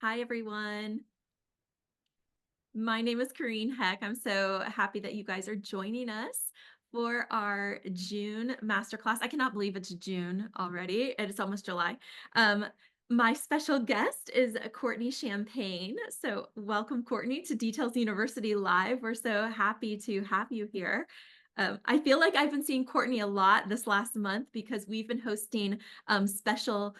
Hi, everyone. My name is Kareen Heck. I'm so happy that you guys are joining us for our June masterclass. I cannot believe it's June already, and it's almost July. Um, my special guest is Courtney Champagne. So welcome, Courtney, to Details University Live. We're so happy to have you here. I feel like I've been seeing Courtney a lot this last month because we've been hosting special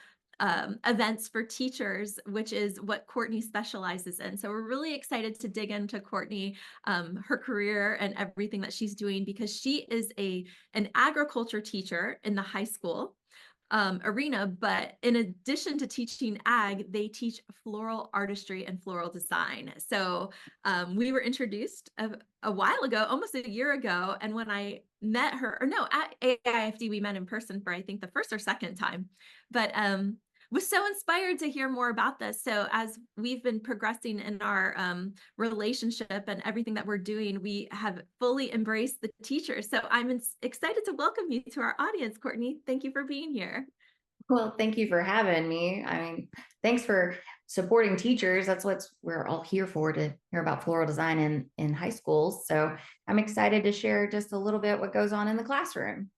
events for teachers, which is what Courtney specializes in. So we're really excited to dig into Courtney, her career and everything that she's doing because she is an agriculture teacher in the high school arena, but in addition to teaching ag, they teach floral artistry and floral design. So we were introduced a while ago, almost a year ago, and when I met her, or no, at AIFD we met in person for I think the first or second time, but was so inspired to hear more about this. So as we've been progressing in our relationship and everything that we're doing, we have fully embraced the teachers. So I'm excited to welcome you to our audience, Courtney. Thank you for being here. Well, thank you for having me. Thanks for supporting teachers. That's what we're all here for, to hear about floral design in high schools. So I'm excited to share just a little bit what goes on in the classroom.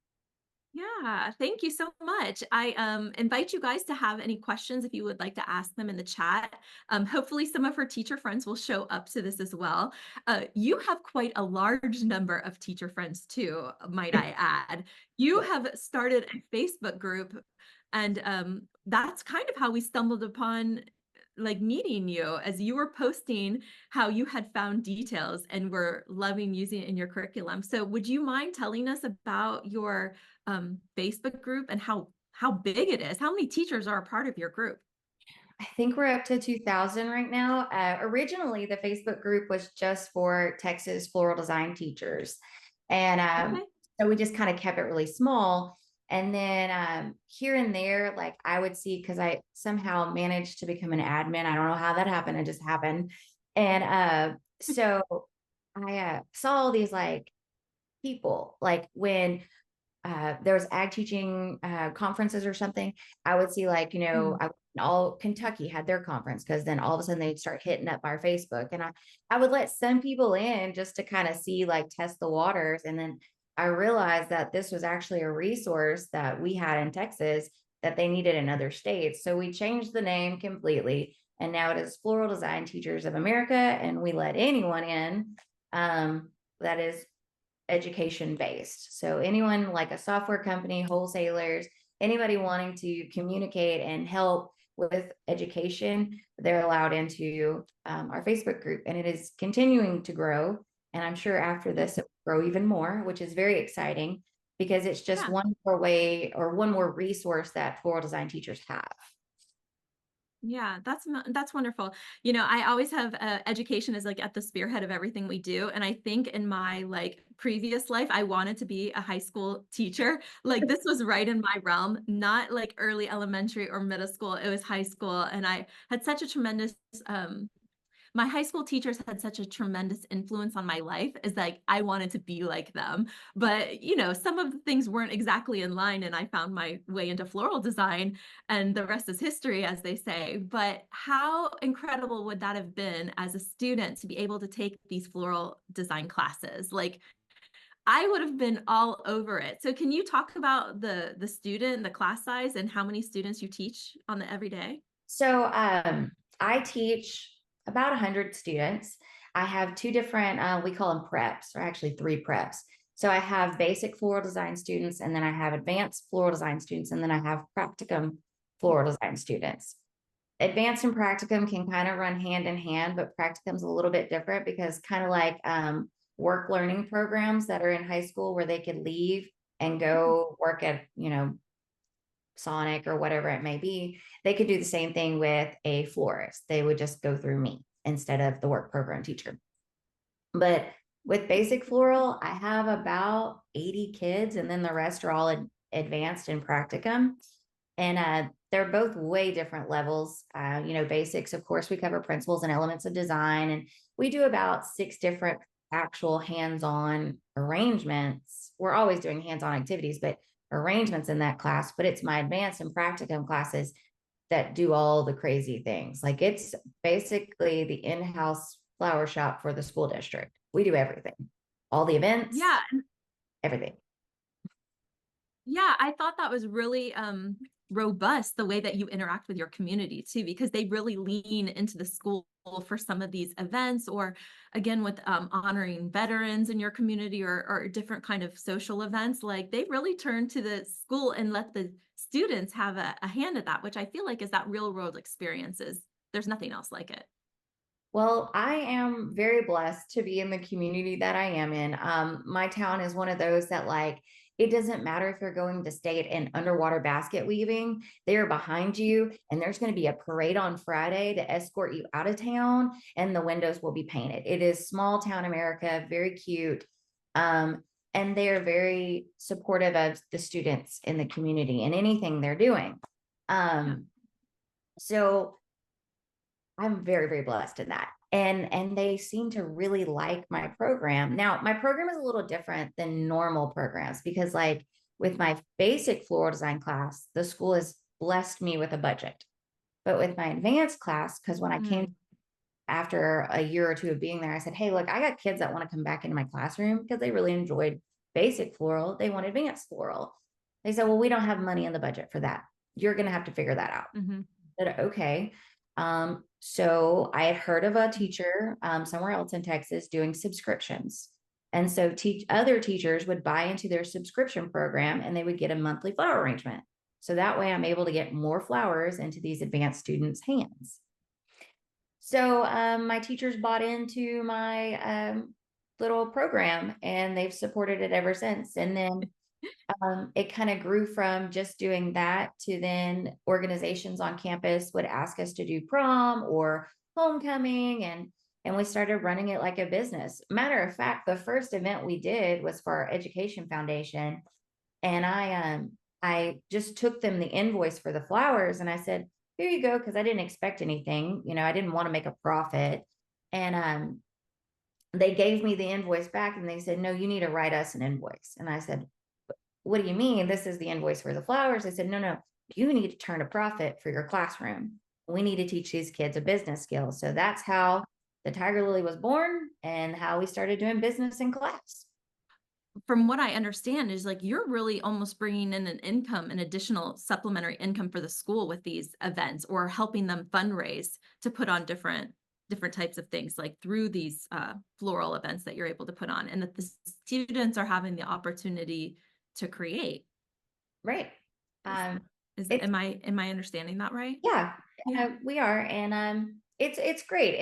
Yeah, thank you so much. I invite you guys to have any questions if you would like to ask them in the chat. Hopefully, some of her teacher friends will show up to this as well. You have quite a large number of teacher friends too, might I add. You have started a Facebook group, and that's kind of how we stumbled upon like meeting you as you were posting how you had found details and were loving using it in your curriculum. So would you mind telling us about your Facebook group and how big it is? How many teachers are a part of your group? I think we're up to 2000 right now. Originally, the Facebook group was just for Texas floral design teachers. And Okay. so we just kind of kept it really small. And then here and there, like I would see, because I somehow managed to become an admin. I don't know how that happened. It just happened. And so I saw all these like people, like when there was ag teaching conferences or something, I would see like, Mm. all Kentucky had their conference, because then all of a sudden they'd start hitting up our Facebook, and I would let some people in just to kind of see, like, test the waters. And then I realized that this was actually a resource that we had in Texas that they needed in other states. So we changed the name completely. And now it is Floral Design Teachers of America. And we let anyone in that is education based. So anyone like a software company, wholesalers, anybody wanting to communicate and help with education, they're allowed into our Facebook group, and it is continuing to grow. And I'm sure after this, it will grow even more, which is very exciting because it's just Yeah. one more way or one more resource that floral design teachers have. Yeah, that's wonderful. You know, I always have education is like at the spearhead of everything we do, and I think in my like previous life, I wanted to be a high school teacher. Like this was right in my realm, not like early elementary or middle school. It was high school, and I had such a tremendous my high school teachers had such a tremendous influence on my life is like I wanted to be like them. But, you know, some of the things weren't exactly in line and I found my way into floral design and the rest is history, as they say. But how incredible would that have been as a student to be able to take these floral design classes? Like I would have been all over it. So can you talk about the student, the class size and how many students you teach on the everyday? So I teach about 100 students. I have two different, we call them preps, or actually three preps. So I have basic floral design students, and then I have advanced floral design students, and then I have practicum floral design students. Advanced and practicum can kind of run hand in hand, but practicum's a little bit different because kind of like work learning programs that are in high school where they could leave and go work at, Sonic or whatever it may be, they could do the same thing with a florist. They would just go through me instead of the work program teacher. But with basic floral, I have about 80 kids, and then the rest are all advanced in practicum. And they're both way different levels. Basics, of course, we cover principles and elements of design, and we do about 6 different actual hands-on arrangements. We're always doing hands-on activities, but arrangements in that class. But it's my advanced and practicum classes. that do all the crazy things. Like it's basically the in-house flower shop for the school district. We do everything, all the events, Yeah, everything. yeah, I thought that was really robust the way that you interact with your community too, because they really lean into the school for some of these events, or again with honoring veterans in your community, or different kind of social events. Like they really turn to the school and let the students have a hand at that, which I feel like is that real world experiences. There's nothing else like it. Well, I am very blessed to be in the community that I am in. My town is one of those that, like, it doesn't matter if you're going to state in underwater basket weaving, they are behind you, and there's going to be a parade on Friday to escort you out of town, and the windows will be painted. It is small town America, very cute. Um, and they are very supportive of the students in the community and anything they're doing. Yeah. Um, so I'm very, very blessed in that. And they seem to really like my program. Now, my program is a little different than normal programs because like with my basic floral design class, the school has blessed me with a budget. But with my advanced class, because when I came Mm, after a year or two of being there, I said, hey, look, I got kids that want to come back into my classroom because they really enjoyed basic floral. They want advanced floral. They said, well, we don't have money in the budget for that. You're going to have to figure that out. mhm. Said, okay. So I had heard of a teacher somewhere else in Texas doing subscriptions. And so other teachers would buy into their subscription program and they would get a monthly flower arrangement. So that way I'm able to get more flowers into these advanced students' hands. So my teachers bought into my little program and they've supported it ever since. And then it kind of grew from just doing that to then organizations on campus would ask us to do prom or homecoming, and we started running it like a business. Matter of fact, the first event we did was for our education foundation, and I just took them the invoice for the flowers and I said, here you go, because I didn't expect anything, I didn't want to make a profit. And they gave me the invoice back and they said, no, you need to write us an invoice. And I said, what do you mean? This is the invoice for the flowers. I said, no, no, you need to turn a profit for your classroom. We need to teach these kids a business skill. So that's how the Tiger Lily was born and how we started doing business in class. From what I understand is like you're really almost bringing in an income, an additional supplementary income for the school with these events, or helping them fundraise to put on different types of things like through these floral events that you're able to put on, and that the students are having the opportunity to create. Right. Is Um, is it's am I understanding that right? yeah, Yeah. we are, and it's great.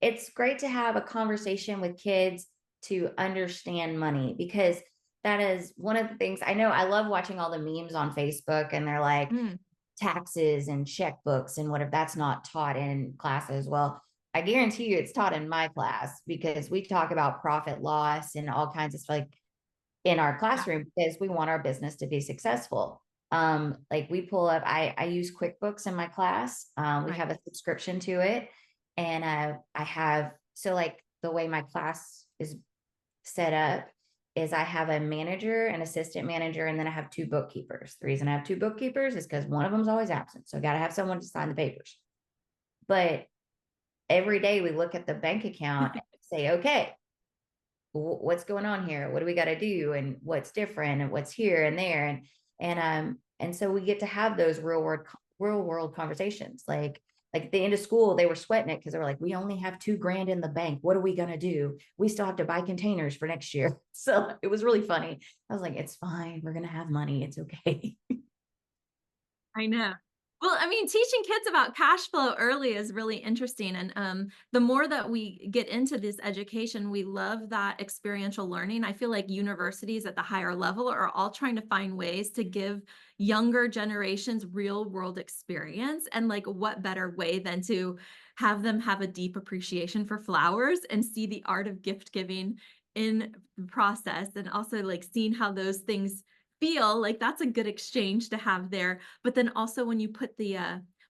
It's great to have a conversation with kids to understand money because that is one of the things I know. I love watching all the memes on Facebook, and they're like Mm, taxes and checkbooks and whatever. That's not taught in classes. Well, I guarantee you it's taught in my class because we talk about profit loss and all kinds of stuff like in our yeah. classroom because we want our business to be successful. Like we pull up, I use QuickBooks in my class. We Right. have a subscription to it. And I have, so like the way my class is set up is I have a manager, an assistant manager, and then I have two bookkeepers. The reason I have two bookkeepers is because one of them is always absent. So I got to have someone to sign the papers. But every day we look at the bank account and say, okay, what's going on here? What do we got to do? And what's different and what's here and there. And so we get to have those real world conversations. Like at the end of school, they were sweating it because they were like, we only have $2,000 in the bank. What are we going to do? We still have to buy containers for next year. So it was really funny. I was like, it's fine. We're going to have money. It's okay. I know. Well, I mean, teaching kids about cash flow early is really interesting. And the more that we get into this education, we love that experiential learning. I feel like universities at the higher level are all trying to find ways to give younger generations real world experience. And like, what better way than to have them have a deep appreciation for flowers and see the art of gift giving in the process, and also like seeing how those things feel. Like that's a good exchange to have there. But then also when you put the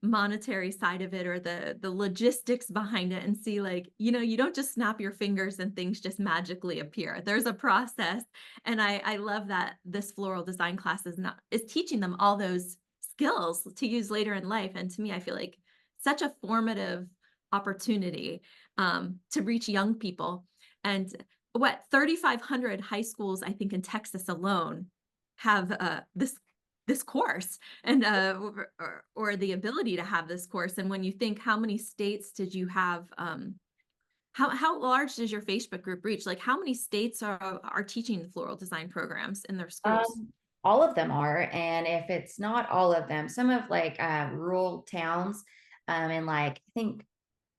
monetary side of it, or the logistics behind it, and see like, you don't just snap your fingers and things just magically appear. There's a process. And I love that this floral design class is teaching them all those skills to use later in life. And to me, I feel like such a formative opportunity to reach young people. And what 3,500 high schools, I think, in Texas alone have this course and or the ability to have this course. And when you think how many states did you have, how large does your Facebook group reach? Like how many states are teaching floral design programs in their schools? All of them are, and if it's not all of them, some of like rural towns, and like I think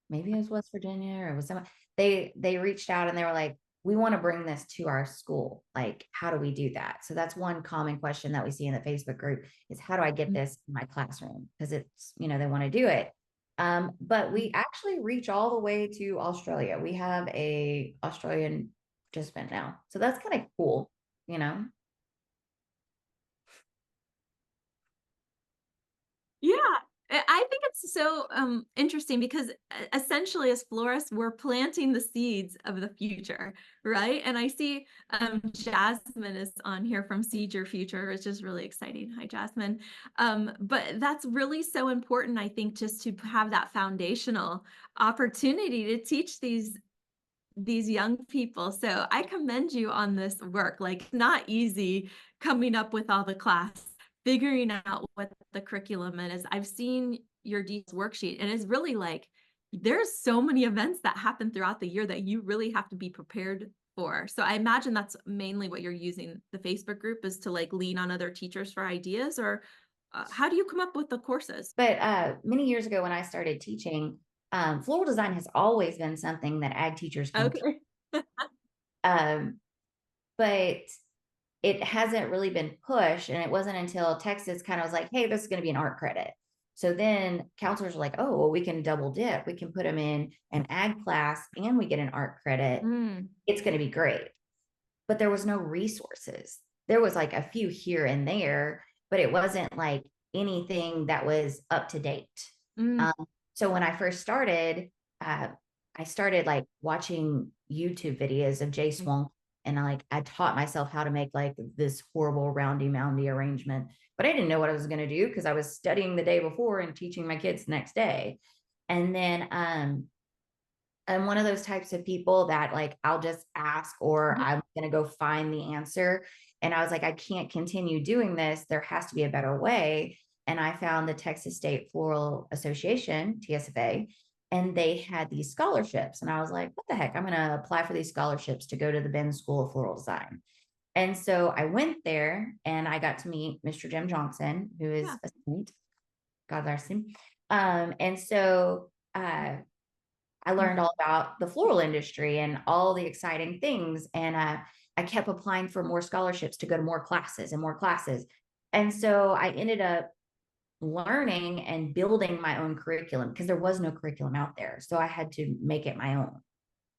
maybe it was West Virginia or it was some, they reached out and they were like, we want to bring this to our school. Like, how do we do that? So that's one common question that we see in the Facebook group is how do I get this in my classroom? Because it's, they want to do it. But we actually reach all the way to Australia. We have a Australian participant now. So that's kind of cool, you know? Yeah, I think it's so, interesting because essentially as florists, we're planting the seeds of the future, right? And I see, Jasmine is on here from Seed Your Future, which is really exciting. Hi, Jasmine. But that's really so important, I think, just to have that foundational opportunity to teach these young people. So I commend you on this work. Like, not easy coming up with all the class, figuring out what the curriculum is. I've seen your details worksheet, and it's really like there's so many events that happen throughout the year that you really have to be prepared for. So I imagine that's mainly what you're using the Facebook group is to like lean on other teachers for ideas, or how do you come up with the courses? But many years ago when I started teaching, floral design has always been something that ag teachers can teach. Okay. Um, but it hasn't really been pushed. And it wasn't until Texas kind of was like, hey, this is going to be an art credit. So then counselors are like, oh, well, we can double dip. We can put them in an ag class and we get an art credit. Mm, It's going to be great. But there was no resources. There was like a few here and there, but it wasn't like anything that was up to date. mm, Um, so when I first started, uh, I started like watching YouTube videos of Jay mm. Swank, and I taught myself how to make like this horrible roundy moundy arrangement, but I didn't know what I was going to do because I was studying the day before and teaching my kids the next day. And then I'm one of those types of people that like I'll just ask or I'm going to go find the answer. And I was like, I can't continue doing this. There has to be a better way. And I found the Texas State Floral Association, TSFA, and they had these scholarships. And I was like, what the heck? I'm going to apply for these scholarships to go to the Ben School of Floral Design. And so I went there and I got to meet Mr. Jim Johnson, who is Yeah. a saint. God bless him. And so I learned all about the floral industry and all the exciting things. And I kept applying for more scholarships to go to more classes and more classes. And so I ended up learning and building my own curriculum because there was no curriculum out there. So I had to make it my own.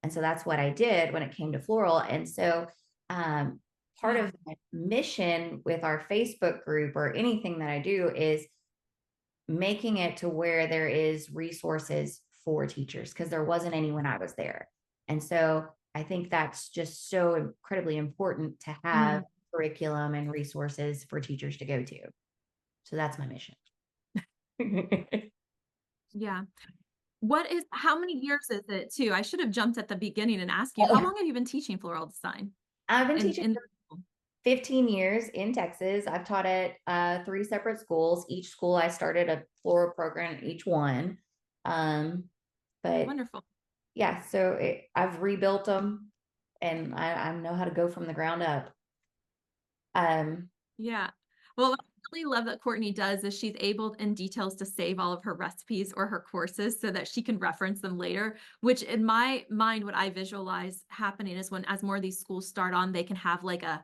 And so that's what I did when it came to floral. And so um, part Yeah. of my mission with our Facebook group or anything that I do is making it to where there is resources for teachers because there wasn't any when I was there. And so I think that's just so incredibly important to have Mhm. curriculum and resources for teachers to go to. So that's my mission. Yeah. How many years is it too? I should have jumped at the beginning and asked you, how Oh, long have you been teaching floral design I've been teaching in for 15 years in Texas. I've taught at three separate schools. Each school I started a floral program in each one. Um, but wonderful. yeah, so I've rebuilt them and I know how to go from the ground up. Um, Yeah. Well, what I really love that Courtney does is she's able in details to save all of her recipes or her courses so that she can reference them later, which in my mind, what I visualize happening is when as more of these schools start on, they can have like a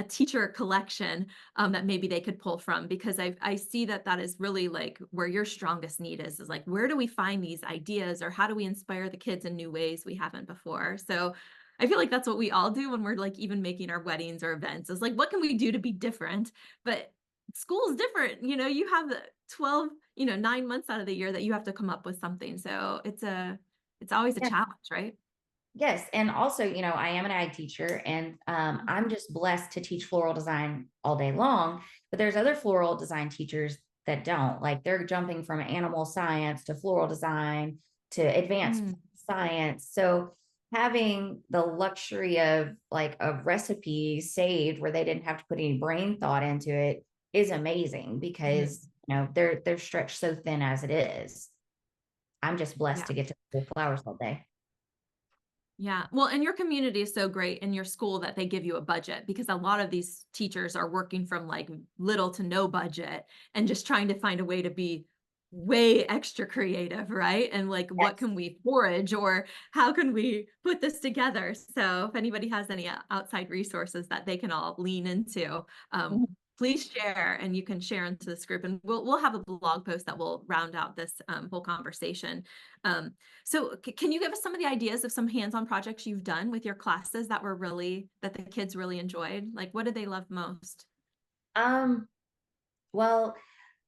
teacher collection that maybe they could pull from because I see that that is really like where your strongest need is like where do we find these ideas or how do we inspire the kids in new ways we haven't before? So I feel like that's what we all do when we're like even making our weddings or events is like, what can we do to be different? But school is different. You have the 12, 9 months out of the year that you have to come up with something. So it's always a yeah, challenge, right? yes. And also, I am an ag teacher and I'm just blessed to teach floral design all day long. But there's other floral design teachers that don't. Like they're jumping from animal science to floral design to advanced Mm, science. So having the luxury of like a recipe saved where they didn't have to put any brain thought into it is amazing mhm. because they're stretched so thin as it is. I'm just blessed Yeah. to get to pull flowers all day. Yeah. Well, and your community is so great in your school that they give you a budget because a lot of these teachers are working from like little to no budget and just trying to find a way to be way extra creative, right? And like, what Yes. can we forage or how can we put this together? So, if anybody has any outside resources that they can all lean into, please share and you can share into this group and we'll have a blog post that will round out this whole conversation. Um, so can you give us some of the ideas of some hands-on projects you've done with your classes that were that the kids really enjoyed? Like what did they love most? Um, well,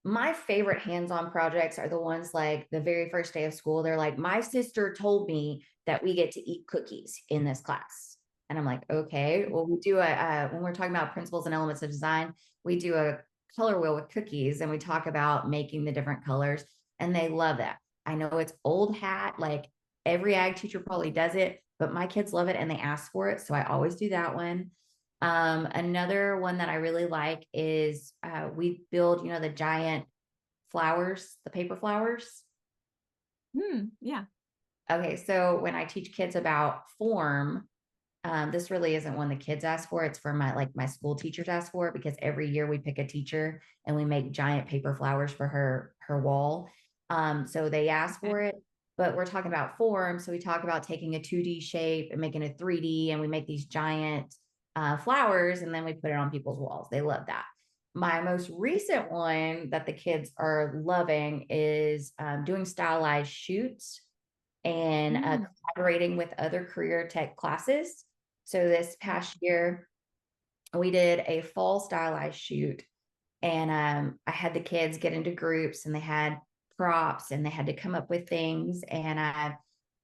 my favorite hands-on projects are the ones like the very first day of school. They're like, my sister told me that we get to eat cookies in this class. And I'm like, okay, well, we do when we're talking about principles and elements of design, we do a color wheel with cookies and we talk about making the different colors. And they love that. I know it's old hat, like every ag teacher probably does it, but my kids love it and they ask for it. So I always do that one. Another one that I really like is we build, the giant flowers, the paper flowers. Yeah. Okay, so when I teach kids about form, this really isn't one the kids ask for. It's for my school teachers ask for it because every year we pick a teacher and we make giant paper flowers for her wall. So they ask Okay. for it, but we're talking about form. So we talk about taking a 2D shape and making a 3D, and we make these giant flowers, and then we put it on people's walls. They love that. My most recent one that the kids are loving is doing stylized shoots and Mm, collaborating with other career tech classes. So this past year, we did a fall stylized shoot, and I had the kids get into groups, and they had props, and they had to come up with things, and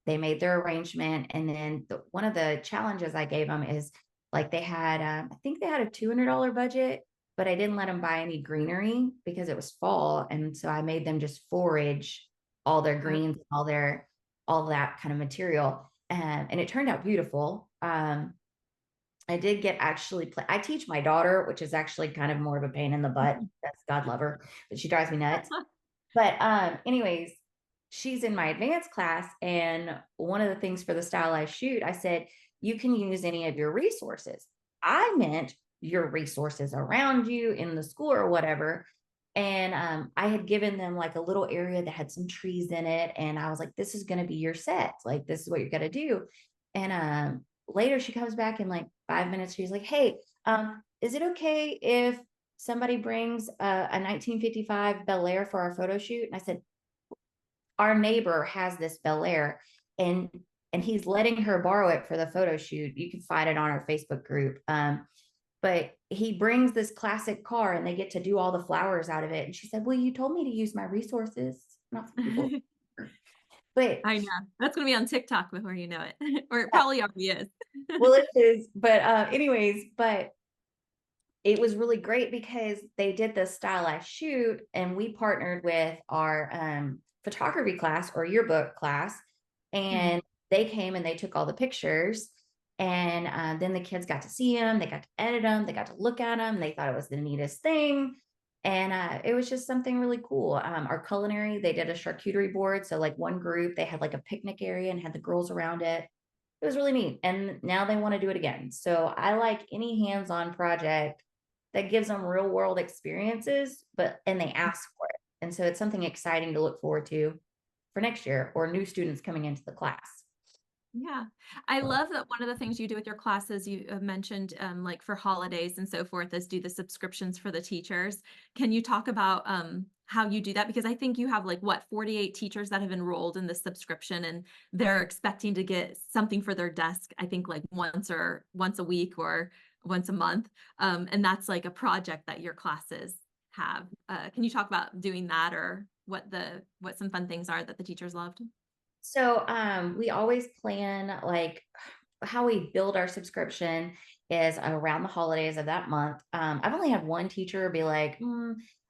they made their arrangement. And then one of the challenges I gave them is like they had, I think they had a $200 budget, but I didn't let them buy any greenery because it was fall, and so I made them just forage all their oh, greens, all that kind of material, and it turned out beautiful. I did get actually play. I teach my daughter, which is actually kind of more of a pain in the butt. That's God love her, but she drives me nuts. But anyways, she's in my advanced class, and one of the things for the stylized shoot, I said, you can use any of your resources. I meant your resources around you in the school or whatever. And I had given them like a little area that had some trees in it. And I was like, this is going to be your set. Like, this is what you're going to do. And later she comes back in like 5 minutes. She's like, hey, is it okay if somebody brings a 1955 Bel Air for our photo shoot? And I said, our neighbor has this Bel Air, and he's letting her borrow it for the photo shoot. You can find it on our Facebook group. But he brings this classic car and they get to do all the flowers out of it. And she said, well, you told me to use my resources, not for people. But I know. That's going to be on TikTok before you know it, or it probably already is. well, it is. But anyways, but it was really great because they did this stylized shoot, and we partnered with our photography class or yearbook class, Mm, and they came and they took all the pictures. And then the kids got to see them, they got to edit them, they got to look at them, they thought it was the neatest thing. And it was just something really cool. Our culinary, they did a charcuterie board. So, like, one group, they had like a picnic area and had the girls around it. It was really neat. And now they want to do it again. So, I like any hands on project that gives them real world experiences, and they ask for it. And so it's something exciting to look forward to for next year or new students coming into the class. yeah. I love that one of the things you do with your classes, you mentioned like for holidays and so forth, is do the subscriptions for the teachers. Can you talk about how you do that? Because I think you have like what, 48 teachers that have enrolled in the subscription and they're expecting to get something for their desk, I think like once a week or once a month. And that's like a project that your classes have. Can you talk about doing that or what some fun things are that the teachers loved? So we always plan like how we build our subscription is around the holidays of that month. I've only had one teacher be like,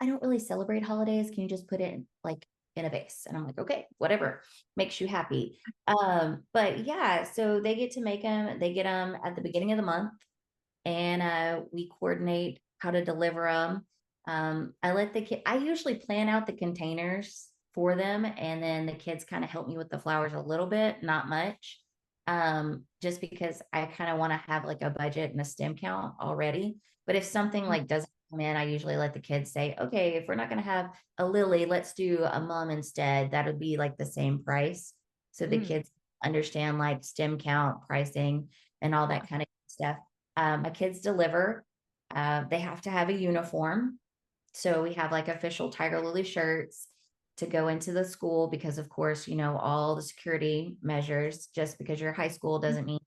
I don't really celebrate holidays. Can you just put it like in a vase? And I'm like, okay, whatever makes you happy. But yeah, so they get to make them, they get them at the beginning of the month, and we coordinate how to deliver them. I let the kid, I usually plan out the containers for them, and then the kids kind of help me with the flowers a little bit, not much. Just because I kind of want to have like a budget and a stem count already. But if something Mm, like doesn't come in, I usually let the kids say, okay, if we're not going to have a lily, let's do a mum instead. That would be like the same price. So the mm, kids understand like stem count, pricing, and all yeah. that kind of stuff. My kids deliver. They have to have a uniform. So we have like official Tiger Lily shirts to go into the school because, of course, all the security measures. Just because you're high school Mm, doesn't mean,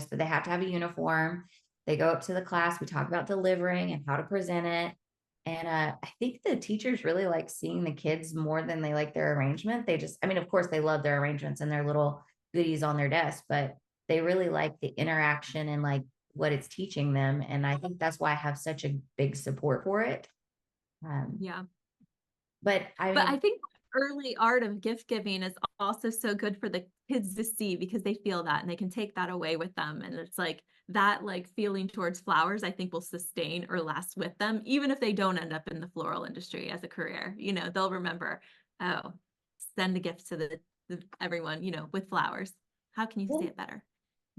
so they have to have a uniform. They go up to the class. We talk about delivering and how to present it. And I think the teachers really like seeing the kids more than they like their arrangement. They just, I mean, of course, they love their arrangements and their little goodies on their desk, but they really like the interaction and like what it's teaching them. And I think that's why I have such a big support for it. Um, yeah. but I But I mean, think early art of gift giving is also so good for the kids to see because they feel that and they can take that away with them. And it's like that like feeling towards flowers, I think will sustain or last with them, even if they don't end up in the floral industry as a career. They'll remember, oh, send a gift to the everyone, with flowers. How can you say well, it better?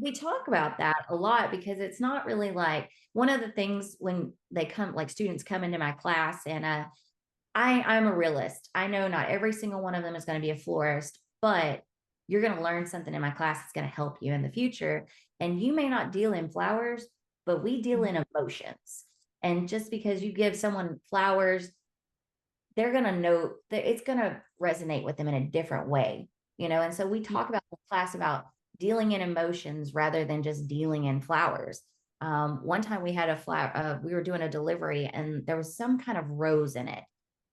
we talk about that a lot because it's not really like one of the things when they come, like students come into my class, and I'm a realist. I know not every single one of them is going to be a florist, but you're going to learn something in my class that's going to help you in the future. And you may not deal in flowers, but we deal Mhm. in emotions. And just because you give someone flowers, they're going to know that it's going to resonate with them in a different way, And so we Yeah. talk about the class about dealing in emotions rather than just dealing in flowers. One time we had a flower, we were doing a delivery and there was some kind of rose in it.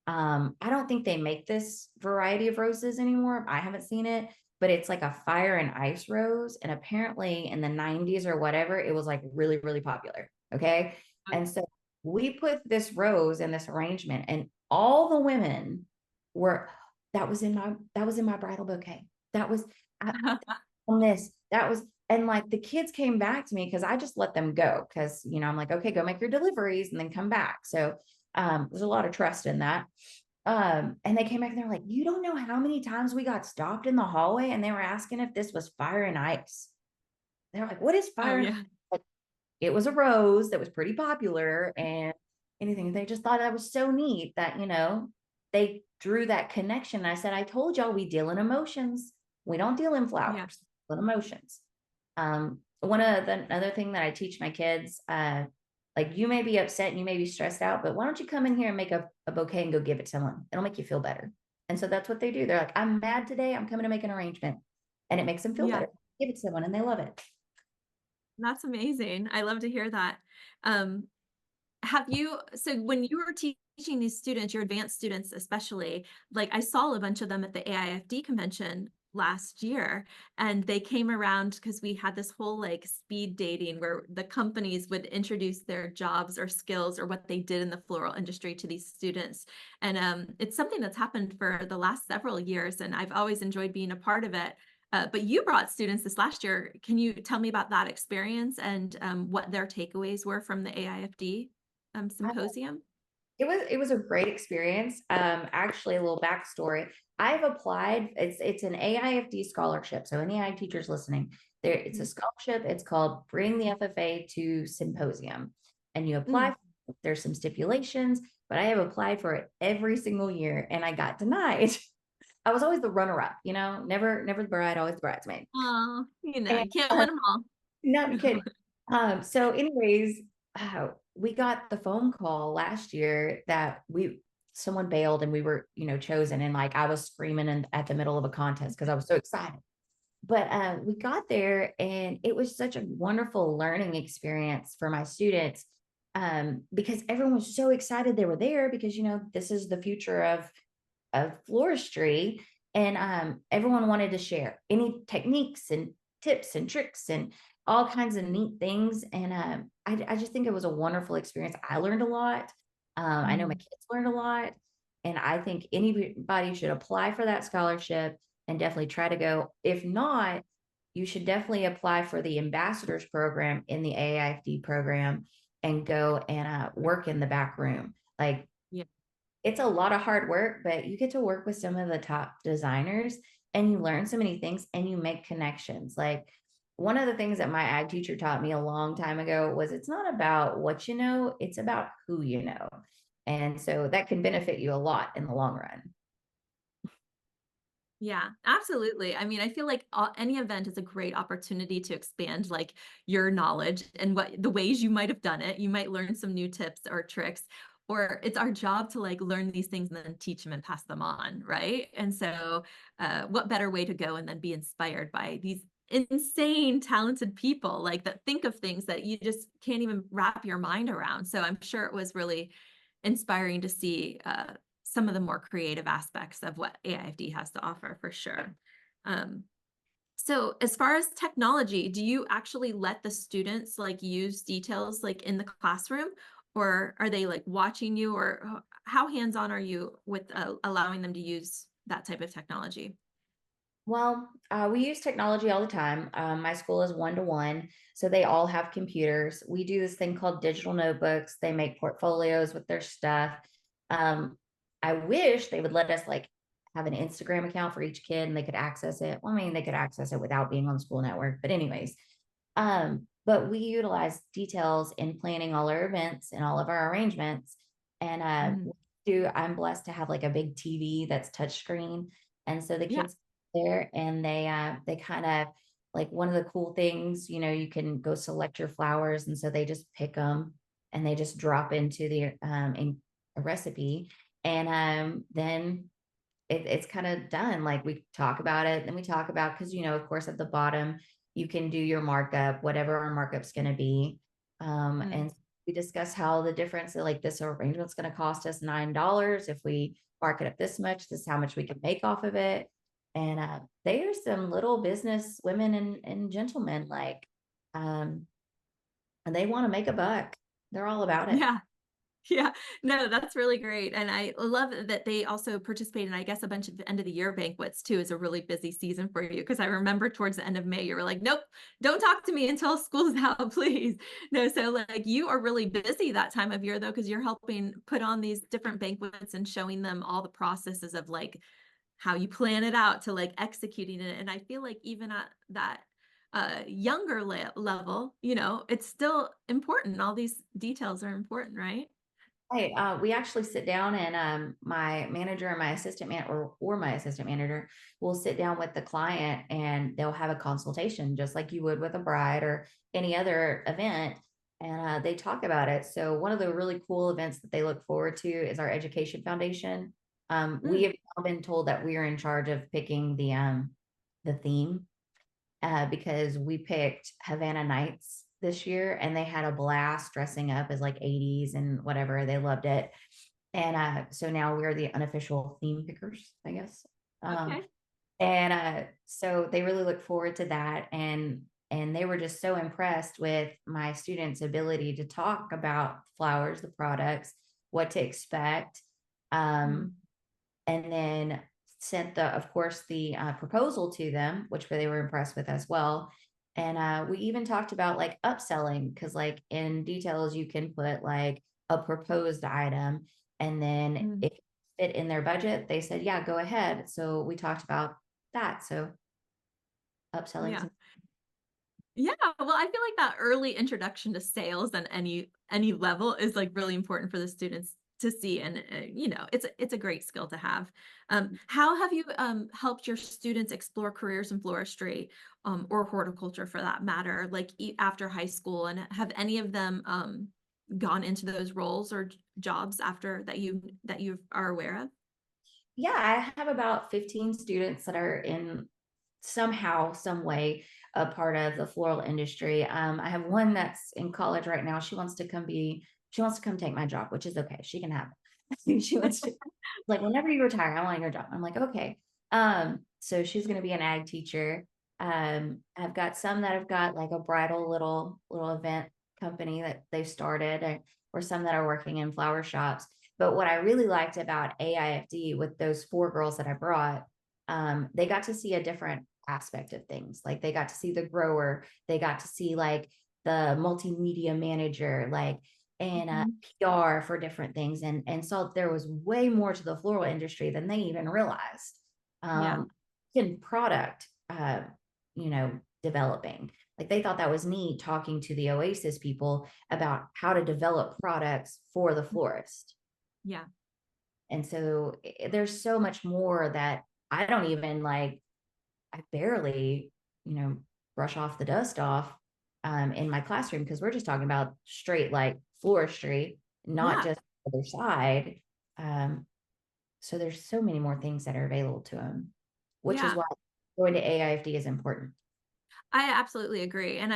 I don't think they make this variety of roses anymore. I haven't seen it, but it's like a fire and ice rose. And apparently in the 90s or whatever, it was like really, really popular. Okay. And so we put this rose in this arrangement, and all the women were, that was in my bridal bouquet. That was on this. That was, and like the kids came back to me because I just let them go because, I'm like, okay, go make your deliveries and then come back. So there's a lot of trust in that. And they came back and they're like, you don't know how many times we got stopped in the hallway and they were asking if this was fire and ice. They're like, what is Oh fire and yeah. ice? It was a rose that was pretty popular, and anything. They just thought that was so neat that, they drew that connection. I said, I told y'all we deal in emotions. We don't deal in Yeah. flowers, but emotions. One of the other thing that I teach my kids, like you may be upset and you may be stressed out, but why don't you come in here and make a bouquet and go give it to someone? It'll make you feel better. And so that's what they do. They're like, I'm mad today. I'm coming to make an arrangement. And it makes them feel Yeah. better. Give it to someone and they love it. That's amazing. I love to hear that. Um, so when you were teaching these students, your advanced students especially, like I saw a bunch of them at the AIFD convention last year, and they came around because we had this whole like speed dating where the companies would introduce their jobs or skills or what they did in the floral industry to these students. And it's something that's happened for the last several years, and I've always enjoyed being a part of it. But you brought students this last year. Can you tell me about that experience and what their takeaways were from the AIFD? Symposium? It was a great experience. Actually, a little backstory. I've applied. It's an AIFD scholarship. So any AI teachers listening, it's a Mhm. scholarship. It's called Bring the FFA to Symposium, and you apply. Mm. There's some stipulations, but I have applied for it every single year, and I got denied. I was always the runner-up, never the bride, always the bridesmaid. Oh, And you can't win them all. not kidding. So anyways, we got the phone call last year that someone bailed and we were, chosen. And like I was screaming at the middle of a contest because I was so excited. But we got there and it was such a wonderful learning experience for my students, because everyone was so excited they were there because, this is the future of floristry. And everyone wanted to share any techniques and tips and tricks and all kinds of neat things. And I just think it was a wonderful experience. I learned a lot. I know my Mm. kids learned a lot. And I think anybody should apply for that scholarship and definitely try to go. If not, you should definitely apply for the ambassadors program in the AIFD program and go and work in the back room. Like Yeah. it's a lot of hard work, but you get to work with some of the top designers and you learn so many things and you make connections. Like one of the things that my ag teacher taught me a long time ago was it's not about what you know, it's about who you know. And so that can benefit you a lot in the long run. Yeah, absolutely. I mean, I feel like any event is a great opportunity to expand like your knowledge and what the ways you might have done it. You might learn some new tips or tricks, or it's our job to like learn these things and then teach them and pass them on, right? And so, what better way to go and then be inspired by these insane talented people like that think of things that you just can't even wrap your mind around. So I'm sure it was really inspiring to see some of the more creative aspects of what AIFD has to offer for sure. Um, so as far as technology, do you actually let the students like use details like in the classroom, or are they like watching you, or how hands-on are you with allowing them to use that type of technology? Well, we use technology all the time. My school is 1-to-1, so they all have computers. We do this thing called digital notebooks. They make portfolios with their stuff. Um, I wish they would let us like have an Instagram account for each kid and they could access it. Well, I mean, they could access it without being on the school network, but anyways, but we utilize details in planning all our events and all of our arrangements. And Mhm. I'm blessed to have like a big TV that's touchscreen. And so the Yeah. kids there and they kind of like one of the cool things, you can go select your flowers. And so they just pick them and they just drop into the in a recipe. And then it's kind of done. Like we talk about it, then we talk about because of course at the bottom you can do your markup, whatever our markup's going to be, Mm. and we discuss how the difference, like this arrangement's going to cost us $9 if we mark it up this much. This is how much we can make off of it, and they are some little business women and gentlemen, like, um, and they want to make a buck. They're all about it. Yeah. Yeah, no, that's really great. And I love that they also participate in, I guess, a bunch of end of the year banquets too, is a really busy season for you. Cause I remember towards the end of May, you were like, nope, don't talk to me until school's out, please. No, so like you are really busy that time of year though, because you're helping put on these different banquets and showing them all the processes of like how you plan it out to like executing it. And I feel like even at that younger level, it's still important. All these details are important, right? Hey, we actually sit down and my manager and my assistant man or my assistant manager will sit down with the client and they'll have a consultation just like you would with a bride or any other event. And they talk about it. So one of the really cool events that they look forward to is our education foundation. We Mm. have now been told that we are in charge of picking the theme because we picked Havana Nights this year and they had a blast dressing up as like 80s and whatever. They loved it. And so now we're the unofficial theme pickers, I guess. Um, Okay. and so they really look forward to that. And they were just so impressed with my students' ability to talk about flowers, the products, what to expect. Um, Mm. and then sent of course, the proposal to them, which they were impressed with as well. And we even talked about like upselling because, like, in details, you can put like a proposed item, and then Mm. if it fit in their budget, they said, "Yeah, go ahead." So we talked about that. So upselling Yeah. some. Yeah, well, I feel like that early introduction to sales on any level is like really important for the students to see, and it's a great skill to have. How have you helped your students explore careers in floristry or horticulture for that matter, like after high school, and have any of them gone into those roles or jobs after that you are aware of? Yeah, I have about 15 students that are in somehow, some way, a part of the floral industry. I have one that's in college right now. She wants to come take my job, which is okay. She can have it. She wants to, like, whenever you retire, I want your job. I'm like, okay. So she's going to be an ag teacher. I've got some that have got like a bridal little event company that they've started, or some that are working in flower shops. But what I really liked about AIFD with those four girls that I brought, they got to see a different aspect of things. Like they got to see the grower, they got to see like the multimedia manager, like and Mhm. PR for different things, and saw there was way more to the floral industry than they even realized. Yeah. In product, developing. Like they thought that was neat talking to the Oasis people about how to develop products for the florist. Yeah. And so there's so much more that I don't even like, I barely, you know, brush off the dust off in my classroom because we're just talking about straight like floristry, not Yeah. just the other side. Um, so there's so many more things that are available to them, which is Yeah. why going to AIFD is important. I absolutely agree. And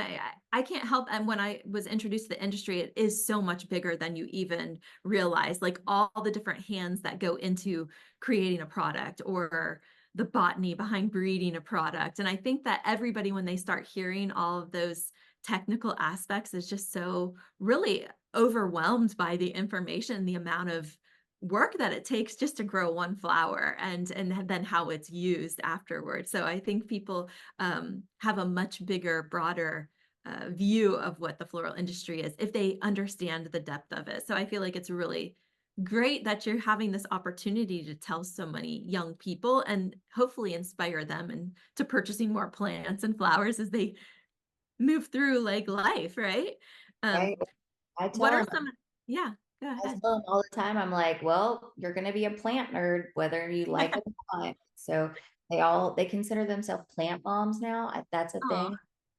I can't help, and when I was introduced to the industry, it is so much bigger than you even realize, like all the different hands that go into creating a product or the botany behind breeding a product. And I think that everybody, when they start hearing all of those technical aspects, is just so really overwhelmed by the information, the amount of work that it takes just to grow one flower, and then how it's used afterwards. So I think people have a much bigger, broader view of what the floral industry is if they understand the depth of it. So I feel like it's really great that you're having this opportunity to tell so many young people and hopefully inspire them and to purchasing more plants and flowers as they move through like life, right? Right. Um, I what tell are them, some, yeah, go I ahead. tell them all the time, I'm like, well, you're going to be a plant nerd, whether you like it or not. So they consider themselves plant moms now. That's a Oh, thing.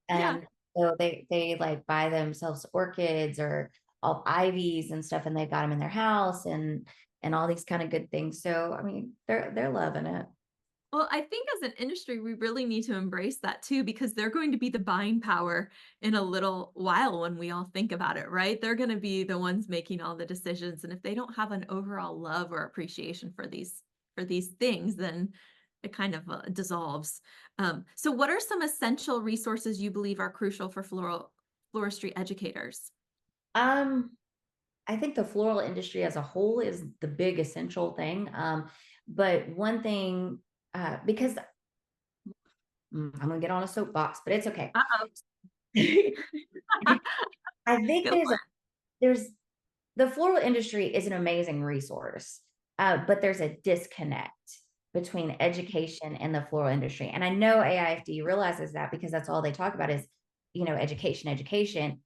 yeah. And so they like buy themselves orchids or all ivies and stuff, and they've got them in their house and all these kind of good things. So I mean, they're loving it. Well, I think as an industry, we really need to embrace that too, because they're going to be the buying power in a little while when we all think about it, right? They're going to be the ones making all the decisions. And if they don't have an overall love or appreciation for these things, then it kind of dissolves. So what are some essential resources you believe are crucial for floristry educators? Um, I think the floral industry as a whole is the big essential thing. But one thing, because I'm gonna get on a soapbox, but it's okay. Uh-oh. I think Go for it. there's the floral industry is an amazing resource, but there's a disconnect between education and the floral industry. And I know AIFD realizes that because that's all they talk about is, education, education.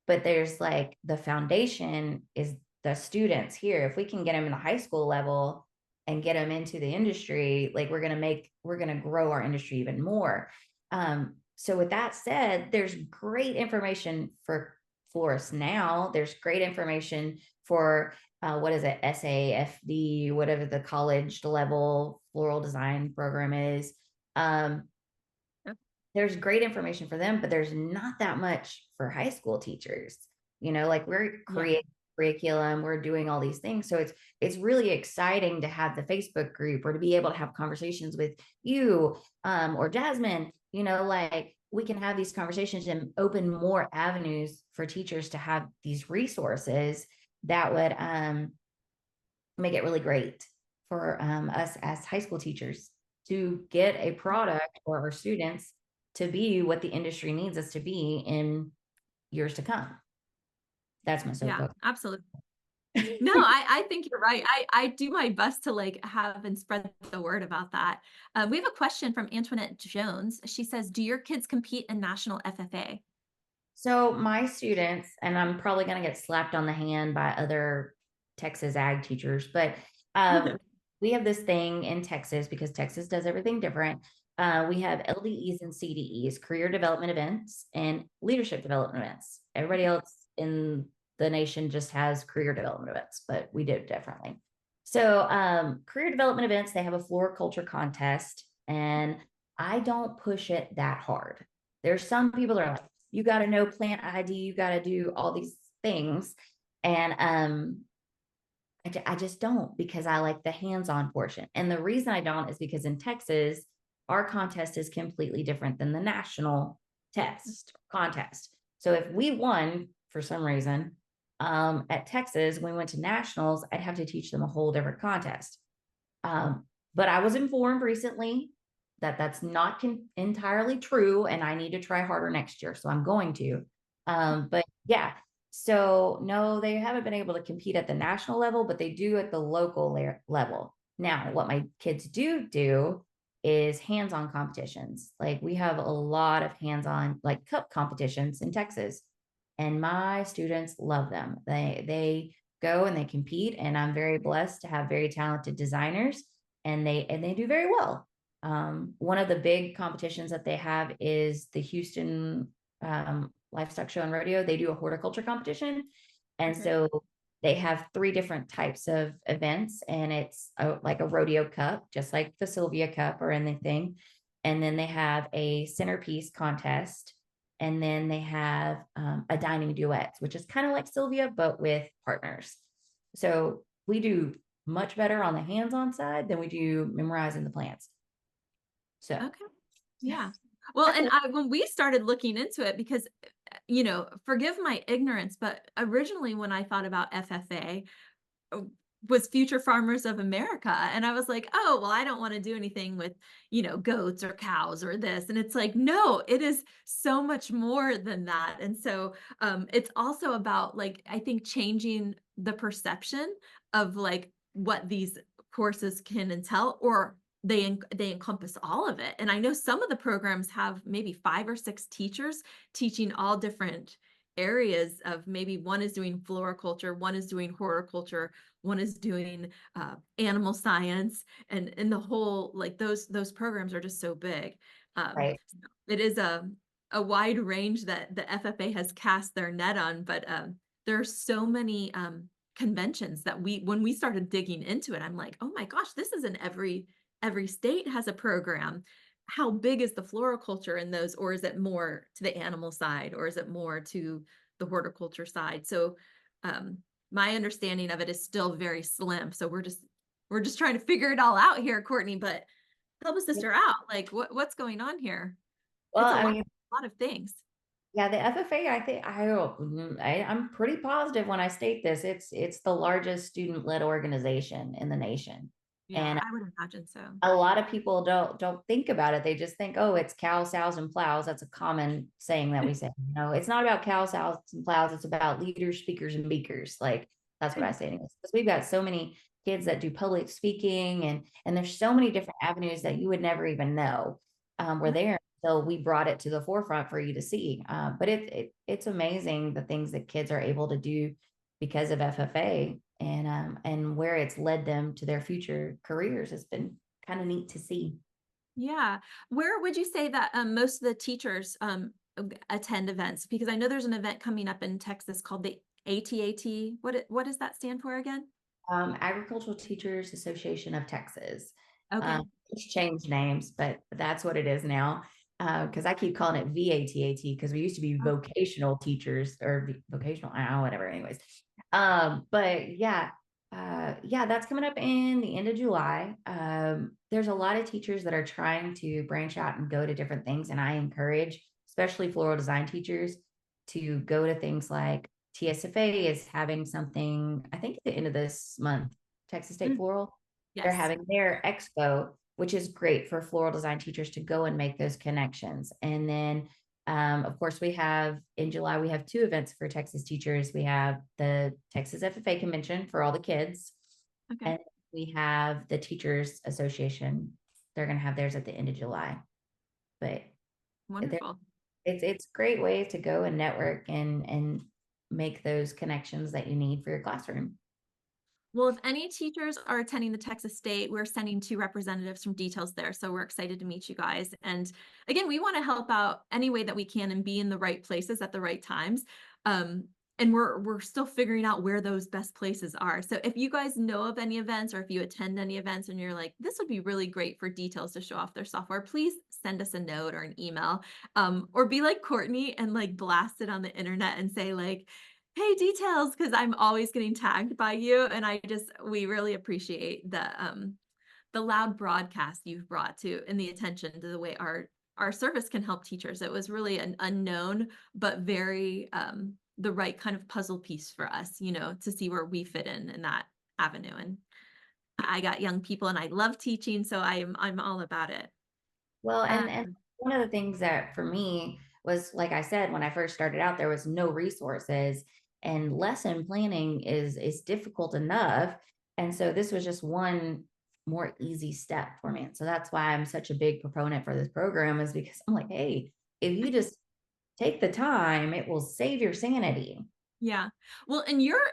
But there's like the foundation is the students here. If we can get them in the high school level and get them into the industry, like we're gonna grow our industry even more. So with that said, there's great information for florists now. There's great information for what is it, SAFD, whatever the college level floral design program is. Um, there's great information for them, but there's not that much for high school teachers. Like we're Yeah. creating curriculum, we're doing all these things. So it's really exciting to have the Facebook group or to be able to have conversations with you or Jasmine, like we can have these conversations and open more avenues for teachers to have these resources that would make it really great for us as high school teachers to get a product for our students to be what the industry needs us to be in years to come. That's my Yeah, soapbox. absolutely. No, I think you're right. I do my best to like have and spread the word about that. We have a question from Antoinette Jones. She says, "Do your kids compete in national FFA?" So my students, and I'm probably going to get slapped on the hand by other Texas ag teachers, but we have this thing in Texas because Texas does everything different. We have LDEs and CDEs, career development events, and leadership development events. Everybody else in the nation just has career development events, but we do it differently. So, career development events, they have a floriculture contest, and I don't push it that hard. There's some people that are like, you got to know plant ID, you got to do all these things. And I just don't because I like the hands on portion. And the reason I don't is because in Texas, our contest is completely different than the national test contest. So if we won for some reason at Texas, when we went to nationals, I'd have to teach them a whole different contest. But I was informed recently that that's not entirely true, and I need to try harder next year. So I'm going to. But yeah, so no, they haven't been able to compete at the national level, but they do at the local level. Now, what my kids do is hands-on competitions. Like we have a lot of hands-on, like cup competitions in Texas, and my students love them. They go and they compete, and I'm very blessed to have very talented designers, and they do very well. One of the big competitions that they have is the Houston Livestock Show and Rodeo. They do a horticulture competition, and Okay. so they have three different types of events, and it's like a rodeo cup, just like the Sylvia Cup or anything. And then they have a centerpiece contest, and then they have a dining duet, which is kind of like Sylvia, but with partners. So we do much better on the hands-on side than we do memorizing the plants. So Okay. Yeah. Well, that's and a when we started looking into it, because, forgive my ignorance, but originally when I thought about FFA, uh, was Future Farmers of America. And I was like, oh, well, I don't want to do anything with, goats or cows or this. And it's like, no, it is so much more than that. And so it's also about like, I think changing the perception of like what these courses can entail, or they encompass all of it. And I know some of the programs have maybe 5 or 6 teachers teaching all different areas of, maybe one is doing floriculture, one is doing horticulture, one is doing animal science, and the whole, like, those programs are just so big. right. So it is a wide range that the FFA has cast their net on, but there are so many conventions that when we started digging into it, I'm like, oh my gosh, this is in every state has a program. How big is the floriculture in those, or is it more to the animal side, or is it more to the horticulture side? So um, my understanding of it is still very slim. So we're just trying to figure it all out here, Courtney. But help a sister out. Like, what's going on here? Well, It's a I lot, mean, lot of things. yeah, the FFA, I think I'm pretty positive when I state this. It's the largest student-led organization in the nation. Yeah, And I would imagine so. a lot of people don't think about it. They just think, oh, it's cows, sows, and plows. That's a common saying that we say. It's not about cows, sows, and plows. It's about leaders, speakers, and beakers. Like that's what I say anyways. Because we've got so many kids that do public speaking, and there's so many different avenues that you would never even know were there. So we brought it to the forefront for you to see. But it's amazing the things that kids are able to do because of FFA, and where it's led them to their future careers has been kind of neat to see. Yeah. Where would you say that most of the teachers attend events? Because I know there's an event coming up in Texas called the ATAT. What does that stand for again? Agricultural Teachers Association of Texas. Okay. It's changed names, but that's what it is now. Because I keep calling it VATAT because we used to be Oh, vocational teachers or vocational, I don't know, whatever. Anyways, but yeah, that's coming up in the end of July. There's a lot of teachers that are trying to branch out and go to different things, and I encourage, especially floral design teachers, to go to things like TSFA is having something, I think at the end of this month, Texas State mm, Floral. They're yes. having their expo, which is great for floral design teachers to go and make those connections. And then, of course, we have in July, we have 2 events for Texas teachers. We have the Texas FFA convention for all the kids, Okay. and we have the Teachers Association. They're going to have theirs at the end of July. But there Wonderful. it's great way to go and network and make those connections that you need for your classroom. Well, if any teachers are attending the Texas State, we're sending 2 representatives from Details there. So we're excited to meet you guys. And again, we want to help out any way that we can and be in the right places at the right times. Um, and we're still figuring out where those best places are. So if you guys know of any events, or if you attend any events and you're like, this would be really great for Details to show off their software, please send us a note or an email. Or be like Courtney and like blast it on the internet and say like, hey, Details, because I'm always getting tagged by you, and we really appreciate the the loud broadcast you've brought to and the attention to the way our service can help teachers. It was really an unknown, but very the right kind of puzzle piece for us, to see where we fit in that avenue. And I got young people and I love teaching, so I'm all about it. Well, and Um, one of the things that for me was, like I said, when I first started out, there was no resources, and lesson planning is difficult enough. And so this was just one more easy step for me. And so that's why I'm such a big proponent for this program, is because I'm like, hey, if you just take the time, it will save your sanity. Yeah. Well, and you're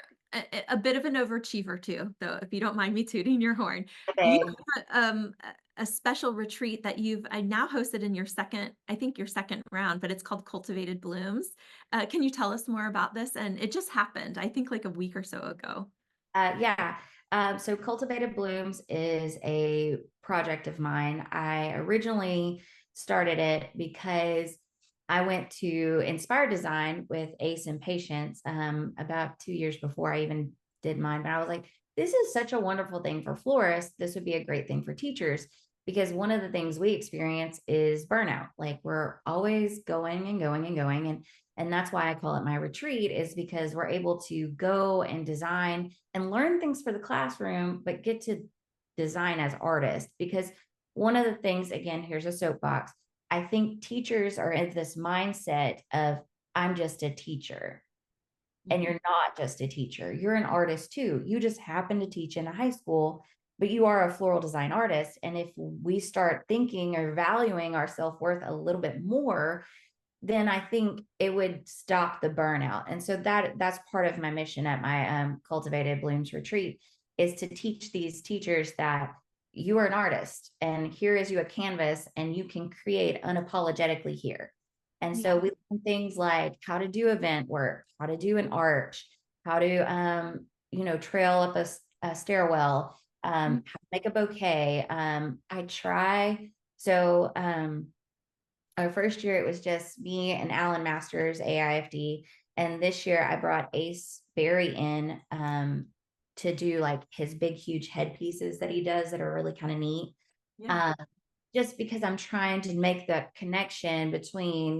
a bit of an overachiever too, though, if you don't mind me tooting your horn. You Okay. have a special retreat that I now hosted in your second, I think your second round, but it's called Cultivated Blooms. Can you tell us more about this? And it just happened, I think like a week or so ago. Yeah. So Cultivated Blooms is a project of mine. I originally started it because I went to Inspired Design with Ace and Patience about 2 years before I even did mine. But I was like, this is such a wonderful thing for florists. This would be a great thing for teachers, because one of the things we experience is burnout. Like, we're always going and going and going. And that's why I call it my retreat, is because we're able to go and design and learn things for the classroom, but get to design as artists. Because one of the things, again, here's a soapbox, I think teachers are in this mindset of, I'm just a teacher. And Mhm. you're not just a teacher, you're an artist too. You just happen to teach in a high school, but you are a floral design artist. And if we start thinking or valuing our self-worth a little bit more, then I think it would stop the burnout. And so that's part of my mission at my Cultivated Blooms retreat, is to teach these teachers that you are an artist, and here is you a canvas, and you can create unapologetically here. And so Yeah. we learn things like how to do event work, how to do an arch, how to trail up a stairwell, how to make a bouquet. I try so our first year it was just me and Alan Masters, AIFD. And this year I brought Ace Berry in to do like his big, huge headpieces that he does that are really kind of neat. Yeah. Um, just because I'm trying to make the connection between,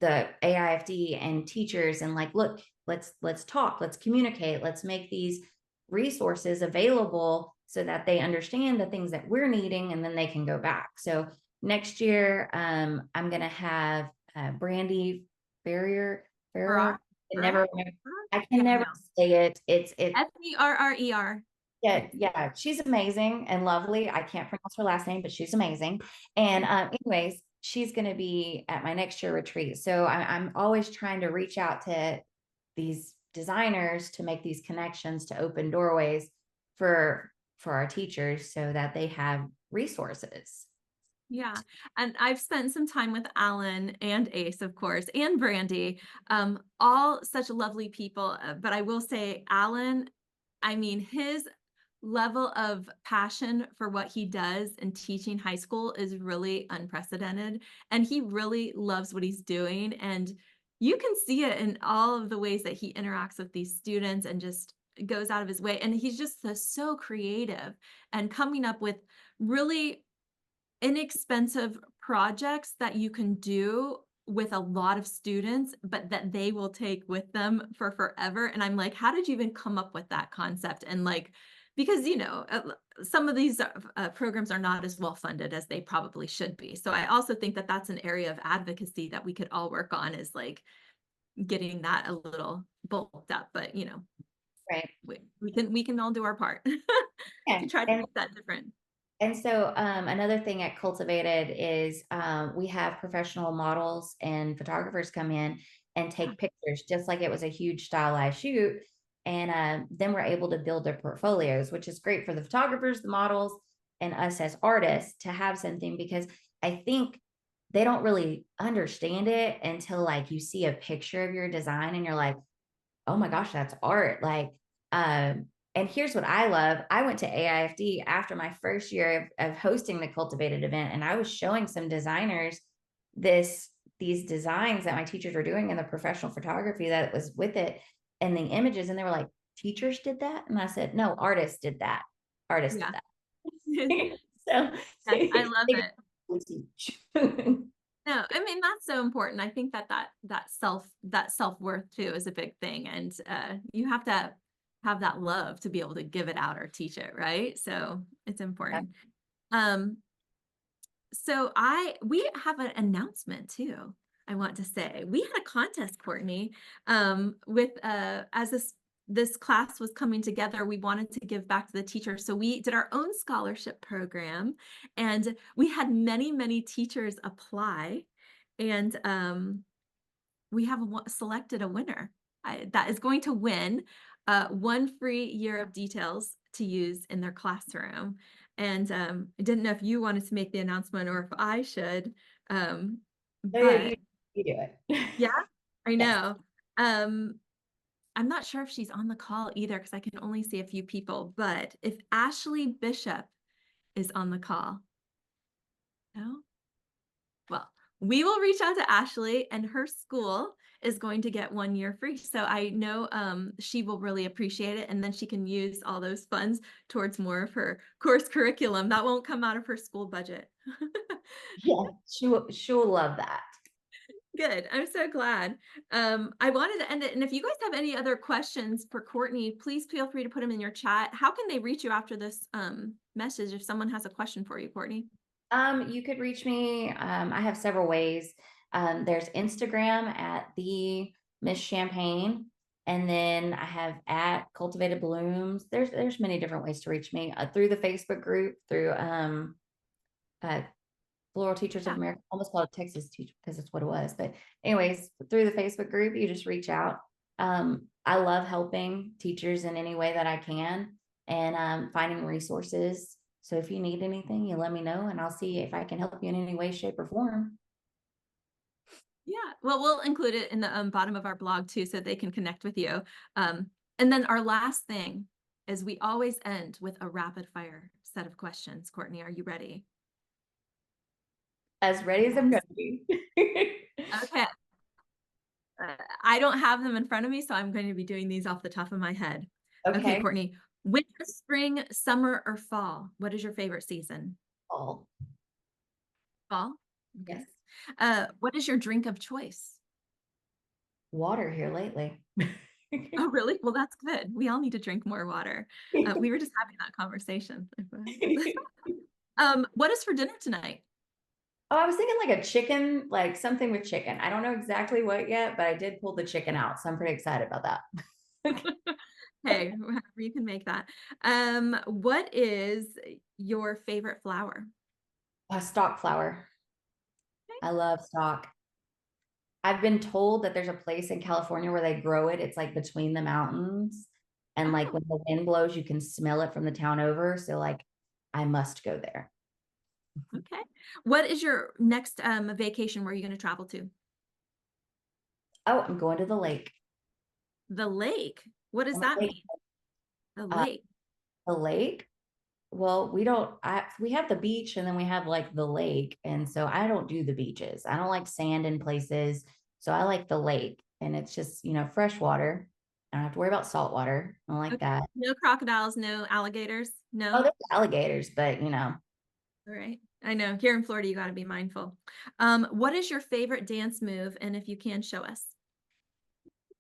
the AIFD and teachers, and like, look, let's talk, let's communicate, let's make these resources available so that they understand the things that we're needing, and then they can go back. So next year, I'm gonna have Brandy Farrar. Farrer. I can Farrar? never Farrar? I can Yeah, never no. say it. It's Ferrer. yeah, yeah, she's amazing and lovely. I can't pronounce her last name, but she's amazing. And anyways, she's going to be at my next year retreat. So I'm always trying to reach out to these designers to make these connections, to open doorways for our teachers so that they have resources. Yeah. And I've spent some time with Alan and Ace, of course, and Brandy, all such lovely people. But I will say, Alan, I mean, his level of passion for what he does in teaching high school is really unprecedented. And he really loves what he's doing. And you can see it in all of the ways that he interacts with these students and just goes out of his way. And he's just so creative and coming up with really inexpensive projects that you can do with a lot of students, but that they will take with them for forever. And I'm like, how did you even come up with that concept? And like, because some of these programs are not as well funded as they probably should be. So I also think that that's an area of advocacy that we could all work on, is like getting that a little bulked up. But Right. we can all do our part Yeah. to try to And make that different. so another thing at Cultivated is we have professional models and photographers come in and take pictures, just like it was a huge stylized shoot. And then we're able to build their portfolios, which is great for the photographers, the models, and us as artists to have something, because I think they don't really understand it until like you see a picture of your design and you're like, oh my gosh, that's art. Like, and here's what I love. I went to AIFD after my first year of hosting the Cultivated event, and I was showing some designers these designs that my teachers were doing in the professional photography that was with it, and the images, and they were like, teachers did that? And I said, no, artists did that. Artists did Yeah. that. So Yes, I love they it. will teach. No, I mean, that's so important. I think that self-worth too is a big thing, and, you have to have that love to be able to give it out or teach it, right? So, it's important. Um, so we have an announcement too, I want to say. We had a contest, Courtney, with, as this class was coming together, we wanted to give back to the teachers. So we did our own scholarship program, and we had many, many teachers apply. And we have selected a winner that is going to win one free year of details to use in their classroom. And I didn't know if you wanted to make the announcement or if I should. Um, No, yeah, you but you do it. yeah, I Yes. know. Um, I'm not sure if she's on the call either because I can only see a few people. But if Ashley Bishop is on the call, no? Well, we will reach out to Ashley, and her school is going to get 1 year free. So I know she will really appreciate it. And then she can use all those funds towards more of her course curriculum. That won't come out of her school budget. Yeah, she will love that. Good. I'm so glad. I wanted to end it. And if you guys have any other questions for Courtney, please feel free to put them in your chat. How can they reach you after this message if someone has a question for you, Courtney? You could reach me. I have several ways. There's Instagram at the Miss Champagne, and then I have at Cultivated Blooms. There's many different ways to reach me through the Facebook group, through uh, Floral Teachers of Yeah. America. Almost called it Texas Teacher because that's what it was. But anyways, through the Facebook group, you just reach out. I love helping teachers in any way that I can and finding resources. So if you need anything, you let me know and I'll see if I can help you in any way, shape, or form. Yeah, well, we'll include it in the bottom of our blog too, so they can connect with you. And then our last thing is we always end with a rapid fire set of questions. Courtney, are you ready? As ready as I'm Yes. going to be. Okay. I don't have them in front of me, so I'm going to be doing these off the top of my head. Okay, Okay. Courtney, winter, spring, summer, or fall? What is your favorite season? All. Fall? Okay. Yes. What is your drink of choice? Water here lately. Oh, really? Well, that's good. We all need to drink more water. We were just having that conversation. What is for dinner tonight? Oh, I was thinking like a chicken, like something with chicken. I don't know exactly what yet, but I did pull the chicken out, so I'm pretty excited about that. Hey, however you can make that. What is your favorite flower? Stock flower. I love stock. I've been told that there's a place in California where they grow it. It's like between the mountains. And like Oh, when the wind blows, you can smell it from the town over. So like I must go there. okay. What is your next vacation? Where are you going to travel to? Oh, I'm going to the lake. The lake. What does I'm a that lake. mean? The Uh, lake. the lake. Well, we don't we have the beach and then we have like the lake. And so I don't do the beaches. I don't like sand in places. So I like the lake. And it's just, fresh water. I don't have to worry about salt water. I don't like Okay. that. No crocodiles, no alligators. Oh, No. there's alligators, but All right. I know here in Florida, you got to be mindful. What is your favorite dance move? And if you can show us.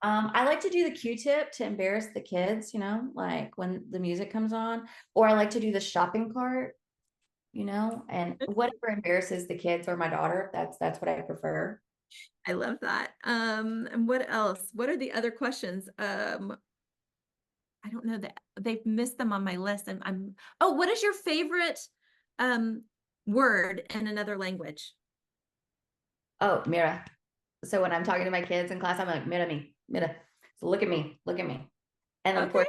I like to do the Q-tip to embarrass the kids, like when the music comes on, or I like to do the shopping cart, and whatever embarrasses the kids or my daughter, that's what I prefer. I love that. And what else? What are the other questions? I don't know that they've missed them on my list. And oh, what is your favorite um word in another language? Oh, Mira. So when I'm talking to my kids in class, I'm like, Mira me, Mira. So look at me, look at me. And of Okay. course,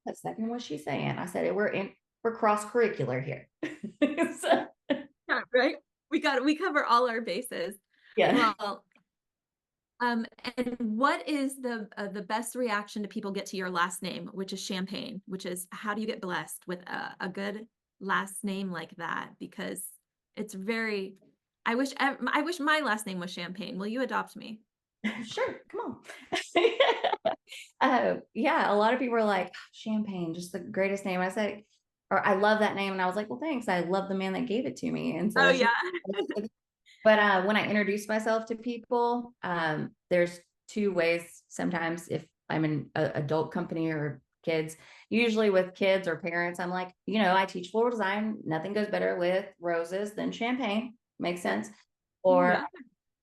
that's second what's she saying? I said, we're cross curricular here. So, Yeah, right. We cover all our bases. yeah. Well, and what is the best reaction to people get to your last name, which is Champagne, which is how do you get blessed with a good last name like that? Because it's very, I wish my last name was Champagne. Will you adopt me? Sure, come on. Yeah, a lot of people are like, champagne, just the greatest name. I said, or I love that name. And I was like, well, thanks. I love the man that gave it to me. And so Oh it's just, yeah. but when I introduce myself to people, there's two ways sometimes if I'm in an adult company or kids. Usually with kids or parents, I'm like, I teach floral design. Nothing goes better with roses than champagne. Makes sense. Or Yeah.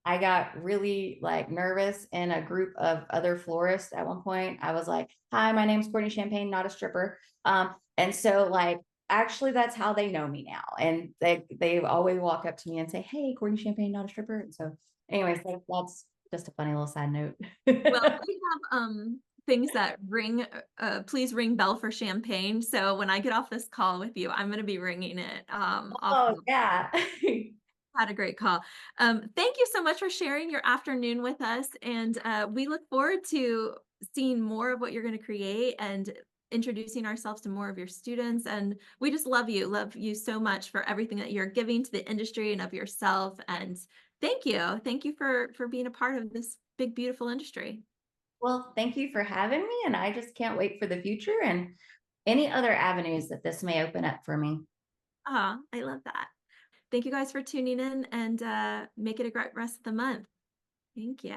I got really like nervous in a group of other florists at one point. I was like, hi, my name's Courtney Champagne, not a stripper. And so like actually that's how they know me now. And they always walk up to me and say, hey, Courtney Champagne, not a stripper. And so anyways, that's just a funny little side note. Well, we have things that ring please ring bell for champagne. So when I get off this call with you, I'm going to be ringing it off Oh the yeah. had a great call. Thank you so much for sharing your afternoon with us, and we look forward to seeing more of what you're going to create and introducing ourselves to more of your students. And we just love you so much for everything that you're giving to the industry and of yourself. And thank you for being a part of this big, beautiful industry. Well, thank you for having me. And I just can't wait for the future and any other avenues that this may open up for me. Ah, I love that. Thank you guys for tuning in and make it a great rest of the month. Thank you.